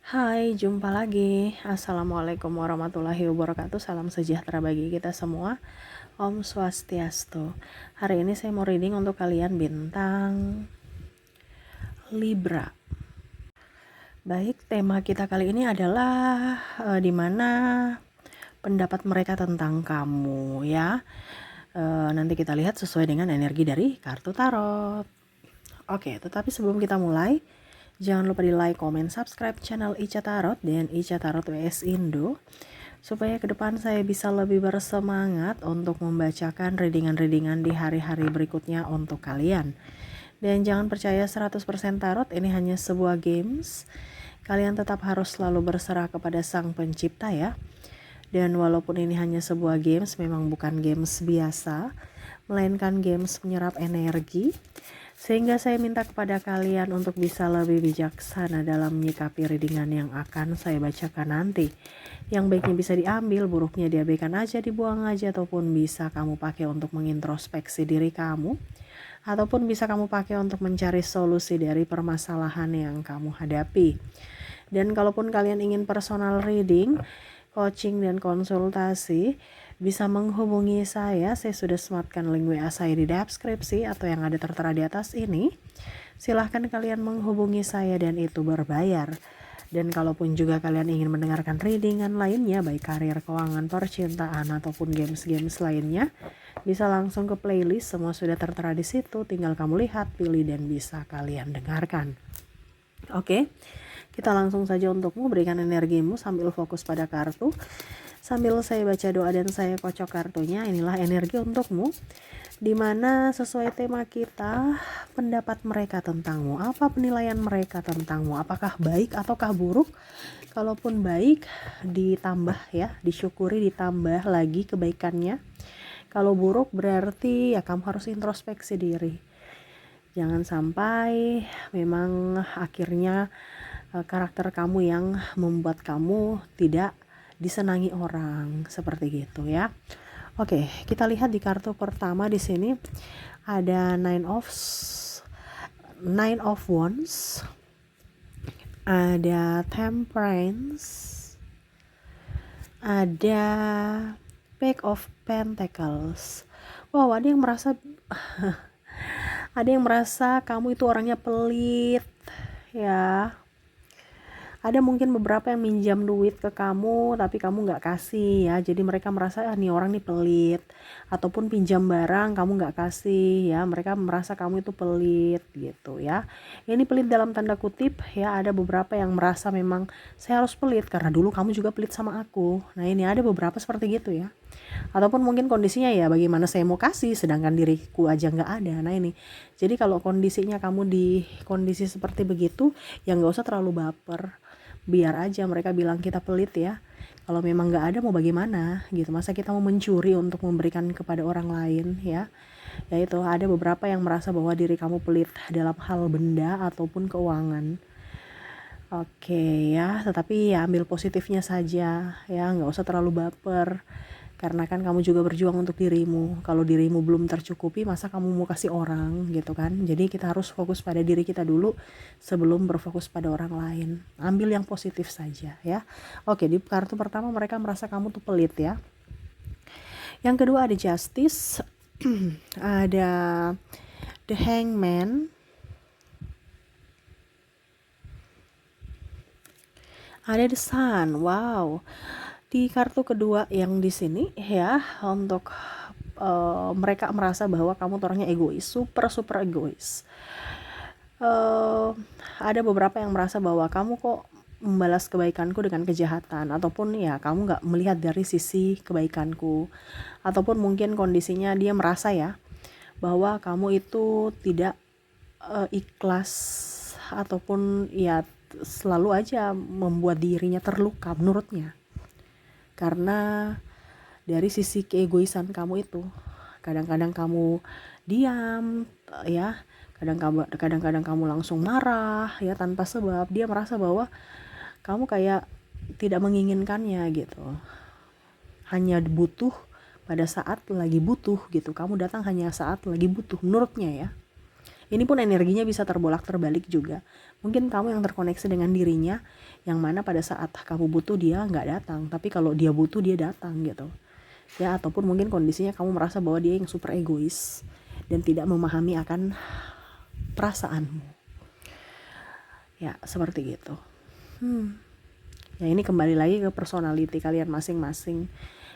Hai, jumpa lagi. Assalamualaikum warahmatullahi wabarakatuh. Salam sejahtera bagi kita semua. Om Swastiastu. Hari ini saya mau reading untuk kalian bintang Libra. Baik, tema kita kali ini adalah di mana pendapat mereka tentang kamu ya. Nanti kita lihat sesuai dengan energi dari kartu tarot. Oke, tetapi sebelum kita mulai, jangan lupa di like, comment, subscribe channel Ica Tarot dan Ica Tarot WS Indo supaya ke depan saya bisa lebih bersemangat untuk membacakan readingan-readingan di hari-hari berikutnya untuk kalian. Dan jangan percaya 100% tarot, ini hanya sebuah games. Kalian tetap harus selalu berserah kepada Sang Pencipta ya. Dan walaupun ini hanya sebuah games, memang bukan games biasa, melainkan games menyerap energi. Sehingga saya minta kepada kalian untuk bisa lebih bijaksana dalam menyikapi readingan yang akan saya bacakan nanti. Yang baiknya bisa diambil, buruknya diabaikan aja, dibuang aja, ataupun bisa kamu pakai untuk mengintrospeksi diri kamu. Ataupun bisa kamu pakai untuk mencari solusi dari permasalahan yang kamu hadapi. Dan kalaupun kalian ingin personal reading, coaching dan konsultasi, bisa menghubungi saya sudah sematkan link WA saya di deskripsi atau yang ada tertera di atas ini. Silahkan kalian menghubungi saya dan itu berbayar. Dan kalaupun juga kalian ingin mendengarkan readingan lainnya, baik karir, keuangan, percintaan, ataupun games-games lainnya, bisa langsung ke playlist, semua sudah tertera di situ, tinggal kamu lihat, pilih, dan bisa kalian dengarkan. Oke, kita langsung saja untukmu, berikan energimu sambil fokus pada kartu. Sambil saya baca doa dan saya kocok kartunya, inilah energi untukmu. Dimana sesuai tema kita, pendapat mereka tentangmu. Apa penilaian mereka tentangmu? Apakah baik ataukah buruk? Kalaupun baik, ditambah ya, disyukuri, ditambah lagi kebaikannya. Kalau buruk berarti ya kamu harus introspeksi diri. Jangan sampai memang akhirnya karakter kamu yang membuat kamu tidak disenangi orang, seperti gitu ya. Oke, kita lihat di kartu pertama di sini ada Nine of Wands, ada Temperance, ada Page of Pentacles. Wow, ada yang merasa kamu itu orangnya pelit ya. Ada mungkin beberapa yang minjam duit ke kamu tapi kamu nggak kasih ya, jadi mereka merasa nih orang nih pelit. Ataupun pinjam barang kamu nggak kasih ya, mereka merasa kamu itu pelit gitu ya. Ini pelit dalam tanda kutip ya, ada beberapa yang merasa memang saya harus pelit karena dulu kamu juga pelit sama aku. Nah ini ada beberapa seperti gitu ya. Ataupun mungkin kondisinya ya bagaimana saya mau kasih sedangkan diriku aja nggak ada. Nah ini, jadi kalau kondisinya kamu di kondisi seperti begitu ya nggak usah terlalu baper, biar aja mereka bilang kita pelit ya. Kalau memang nggak ada mau bagaimana gitu, masa kita mau mencuri untuk memberikan kepada orang lain ya. Ya itu, ada beberapa yang merasa bahwa diri kamu pelit dalam hal benda ataupun keuangan. Oke ya, tetapi ya ambil positifnya saja ya, nggak usah terlalu baper. Karena kan kamu juga berjuang untuk dirimu. Kalau dirimu belum tercukupi, masa kamu mau kasih orang gitu kan. Jadi kita harus fokus pada diri kita dulu sebelum berfokus pada orang lain. Ambil yang positif saja ya. Oke, di kartu pertama mereka merasa kamu tuh pelit ya. Yang kedua ada Justice, ada The Hangman, ada The Sun. Wow. Di kartu kedua yang di sini ya, untuk mereka merasa bahwa kamu orangnya egois, super egois. Ada beberapa yang merasa bahwa kamu kok membalas kebaikanku dengan kejahatan, ataupun ya kamu nggak melihat dari sisi kebaikanku, ataupun mungkin kondisinya dia merasa ya bahwa kamu itu tidak ikhlas, ataupun ya selalu aja membuat dirinya terluka menurutnya. Karena dari sisi keegoisan kamu itu, kadang-kadang kamu diam ya, kadang-kadang kamu langsung marah ya tanpa sebab. Dia merasa bahwa kamu kayak tidak menginginkannya gitu, hanya butuh pada saat lagi butuh gitu, kamu datang hanya saat lagi butuh menurutnya ya. Ini pun energinya bisa terbolak-terbalik juga. Mungkin kamu yang terkoneksi dengan dirinya, yang mana pada saat kamu butuh dia nggak datang, tapi kalau dia butuh dia datang gitu. Ya, ataupun mungkin kondisinya kamu merasa bahwa dia yang super egois dan tidak memahami akan perasaanmu. Ya, seperti gitu. Ya, ini kembali lagi ke personality kalian masing-masing.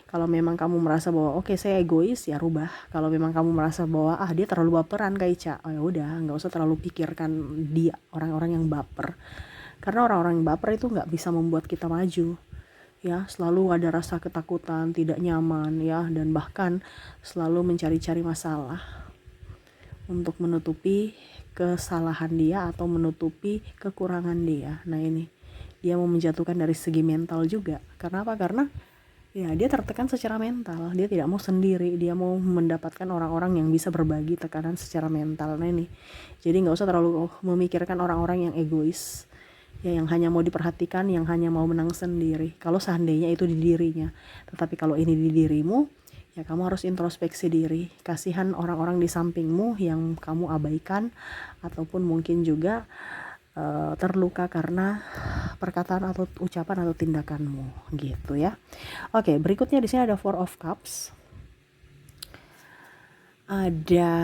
Kalau memang kamu merasa bahwa oke, saya egois, ya rubah. Kalau memang kamu merasa bahwa dia terlalu baperan kayak Ica, oh ya udah, nggak usah terlalu pikirkan dia, orang-orang yang baper. Karena orang-orang yang baper itu nggak bisa membuat kita maju. Ya, selalu ada rasa ketakutan, tidak nyaman ya, dan bahkan selalu mencari-cari masalah untuk menutupi kesalahan dia atau menutupi kekurangan dia. Nah, ini dia mau menjatuhkan dari segi mental juga. Karena apa? Karena ya dia tertekan secara mental, dia tidak mau sendiri, dia mau mendapatkan orang-orang yang bisa berbagi tekanan secara mental. Nah, ini jadi nggak usah terlalu memikirkan orang-orang yang egois ya, yang hanya mau diperhatikan, yang hanya mau menang sendiri. Kalau seandainya itu di dirinya, tetapi kalau ini di dirimu, ya kamu harus introspeksi diri. Kasihan orang-orang di sampingmu yang kamu abaikan, ataupun mungkin juga terluka karena perkataan atau ucapan atau tindakanmu gitu ya. Oke, berikutnya di sini ada Four of Cups. Ada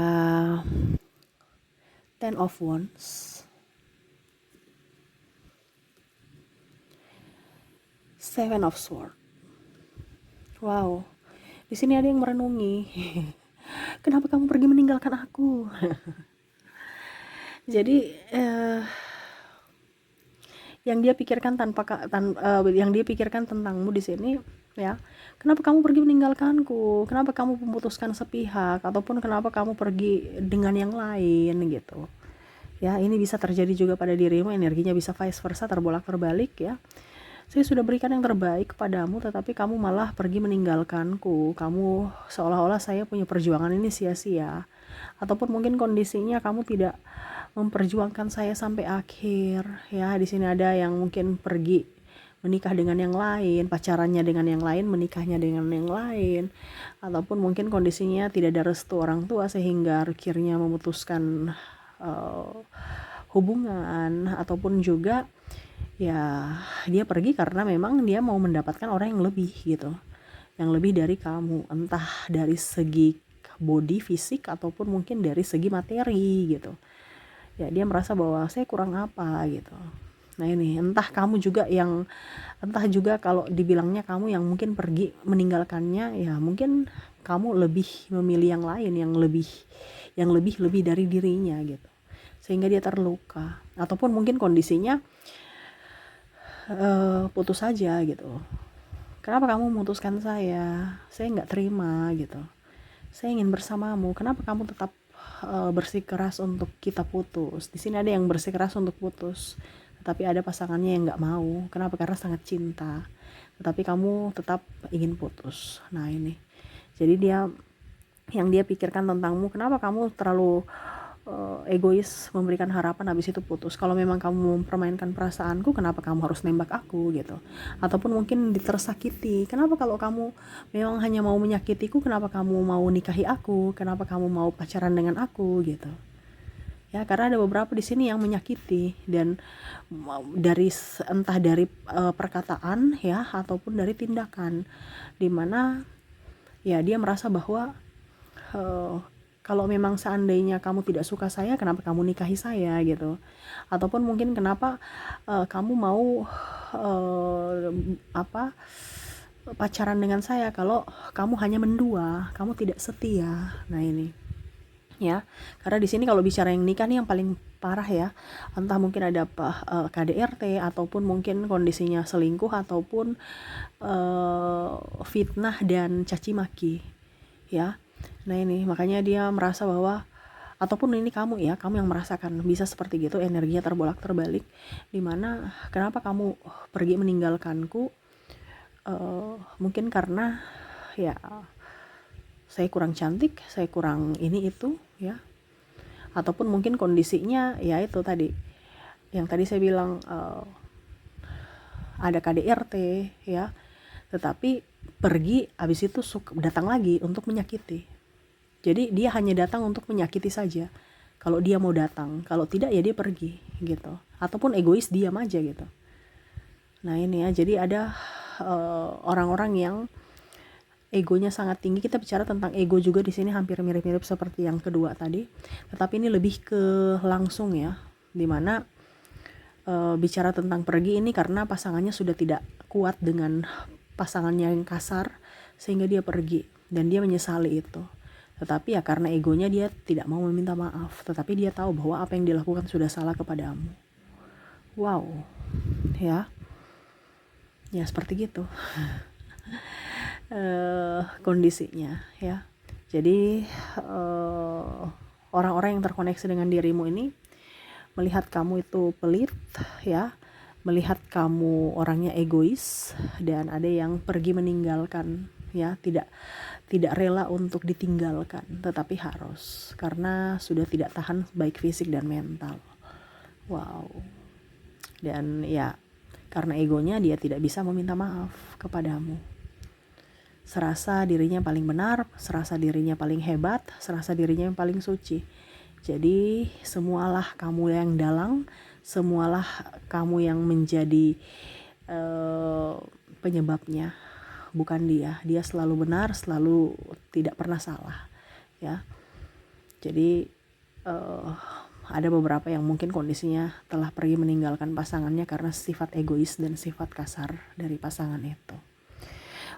Ten of Wands. Seven of Swords. Wow. Di sini ada yang merenungi. Kenapa kamu pergi meninggalkan aku? Jadi yang dia pikirkan yang dia pikirkan tentangmu di sini ya, kenapa kamu pergi meninggalkanku, kenapa kamu memutuskan sepihak, ataupun kenapa kamu pergi dengan yang lain gitu ya. Ini bisa terjadi juga pada dirimu, energinya bisa vice versa, terbolak terbalik ya. Saya sudah berikan yang terbaik kepadamu, tetapi kamu malah pergi meninggalkanku. Kamu seolah-olah saya punya perjuangan ini sia-sia, ataupun mungkin kondisinya kamu tidak memperjuangkan saya sampai akhir ya. Di sini ada yang mungkin pergi menikah dengan yang lain, pacarannya dengan yang lain, menikahnya dengan yang lain, ataupun mungkin kondisinya tidak ada restu orang tua sehingga akhirnya memutuskan hubungan, ataupun juga ya dia pergi karena memang dia mau mendapatkan orang yang lebih gitu, yang lebih dari kamu, entah dari segi body fisik ataupun mungkin dari segi materi gitu ya. Dia merasa bahwa saya kurang apa gitu. Nah, ini entah juga kalau dibilangnya kamu yang mungkin pergi meninggalkannya, ya mungkin kamu lebih memilih yang lain yang lebih dari dirinya gitu, sehingga dia terluka. Ataupun mungkin kondisinya putus saja gitu. Kenapa kamu memutuskan saya nggak terima gitu, saya ingin bersamamu, kenapa kamu tetap bersikeras untuk kita putus. Di sini ada yang bersikeras untuk putus, tetapi ada pasangannya yang nggak mau. Kenapa? Karena sangat cinta, tetapi kamu tetap ingin putus. Nah, ini jadi yang dia pikirkan tentangmu, kenapa kamu terlalu egois memberikan harapan habis itu putus. Kalau memang kamu mempermainkan perasaanku, kenapa kamu harus nembak aku gitu. Ataupun mungkin tersakiti, kenapa kalau kamu memang hanya mau menyakitiku, kenapa kamu mau nikahi aku, kenapa kamu mau pacaran dengan aku gitu ya. Karena ada beberapa di sini yang menyakiti, dan entah dari perkataan ya, ataupun dari tindakan, dimana ya dia merasa bahwa kalau memang seandainya kamu tidak suka saya, kenapa kamu nikahi saya gitu. Ataupun mungkin kenapa kamu mau pacaran dengan saya kalau kamu hanya mendua, kamu tidak setia. Nah, ini ya, karena di sini kalau bicara yang nikah nih yang paling parah ya, entah mungkin ada KDRT, ataupun mungkin kondisinya selingkuh, ataupun fitnah dan caci maki ya. Nah, ini makanya dia merasa bahwa, ataupun ini kamu yang merasakan bisa seperti gitu, energinya terbolak terbalik, dimana kenapa kamu pergi meninggalkanku, mungkin karena ya saya kurang cantik, saya kurang ini itu ya, ataupun mungkin kondisinya ya itu tadi yang tadi saya bilang, ada KDRT ya, tetapi pergi habis itu datang lagi untuk menyakiti. Jadi dia hanya datang untuk menyakiti saja. Kalau dia mau datang, kalau tidak ya dia pergi gitu. Ataupun egois diam aja gitu. Nah ini ya, jadi ada orang-orang yang egonya sangat tinggi. Kita bicara tentang ego juga di sini hampir mirip-mirip seperti yang kedua tadi. Tetapi ini lebih ke langsung ya, dimana bicara tentang pergi ini karena pasangannya sudah tidak kuat dengan pasangannya yang kasar, sehingga dia pergi dan dia menyesali itu. Tetapi ya karena egonya dia tidak mau meminta maaf, tetapi dia tahu bahwa apa yang dilakukan sudah salah kepadamu. Wow, ya seperti gitu kondisinya ya. Jadi orang-orang yang terkoneksi dengan dirimu ini melihat kamu itu pelit ya, melihat kamu orangnya egois, dan ada yang pergi meninggalkan ya, tidak rela untuk ditinggalkan, tetapi harus karena sudah tidak tahan baik fisik dan mental. Wow. Dan ya karena egonya dia tidak bisa meminta maaf kepadamu. Serasa dirinya paling benar, serasa dirinya paling hebat, serasa dirinya yang paling suci. Jadi semualah kamu yang dalang, semualah kamu yang menjadi penyebabnya, bukan dia. Dia selalu benar, selalu tidak pernah salah ya. Jadi ada beberapa yang mungkin kondisinya telah pergi meninggalkan pasangannya karena sifat egois dan sifat kasar dari pasangan itu.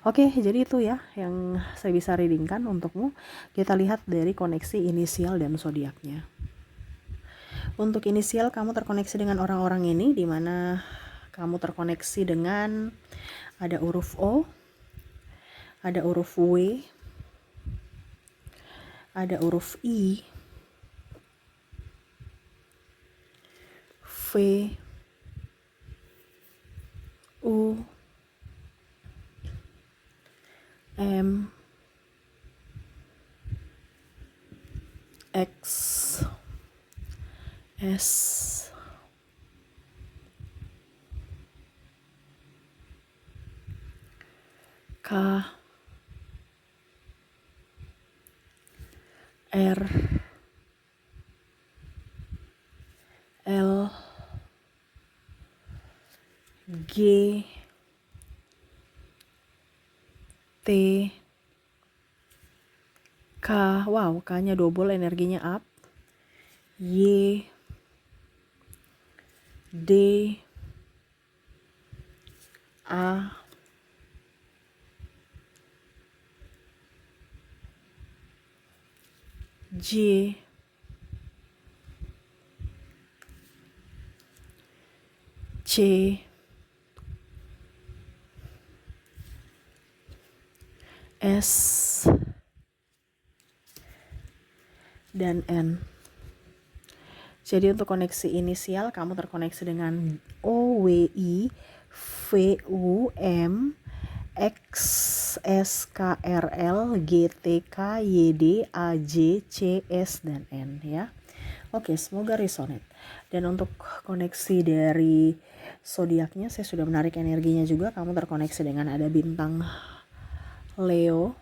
Oke, jadi itu ya yang saya bisa readingkan untukmu. Kita lihat dari koneksi inisial dan zodiaknya. Untuk inisial, kamu terkoneksi dengan orang-orang ini, di mana kamu terkoneksi dengan ada huruf O, ada huruf W, ada huruf I, V, U, M, X, S, K, R, L, G, T, K, wow, K-nya double, energinya up, Y, D, A, J, C, S, dan N. Jadi untuk koneksi inisial, kamu terkoneksi dengan O, W, I, V, U, M, X, S, K, R, L, G, T, K, Y, D, A, J, C, S, dan N ya. Oke, semoga resonate. Dan untuk koneksi dari zodiaknya, saya sudah menarik energinya juga. Kamu terkoneksi dengan ada bintang Leo,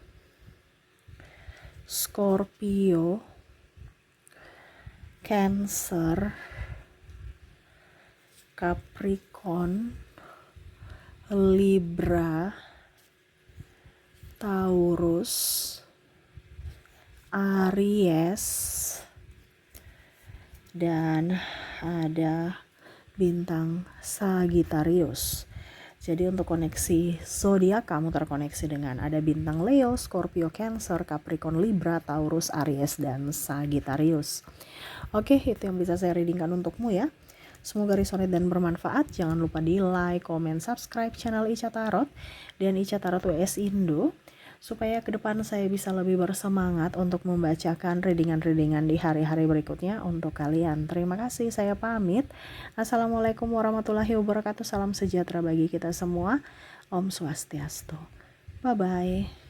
Scorpio, Cancer, Capricorn, Libra, Taurus, Aries, dan ada bintang Sagittarius. Jadi untuk koneksi zodiak, kamu terkoneksi dengan ada bintang Leo, Scorpio, Cancer, Capricorn, Libra, Taurus, Aries, dan Sagittarius. Oke, itu yang bisa saya readingkan untukmu ya. Semoga resonate dan bermanfaat. Jangan lupa di like, comment, subscribe channel Ica Tarot dan Ica Tarot WS Indo, supaya ke depan saya bisa lebih bersemangat untuk membacakan readingan-readingan di hari-hari berikutnya untuk kalian. Terima kasih, saya pamit. Assalamualaikum warahmatullahi wabarakatuh. Salam sejahtera bagi kita semua. Om Swastiastu. Bye-bye.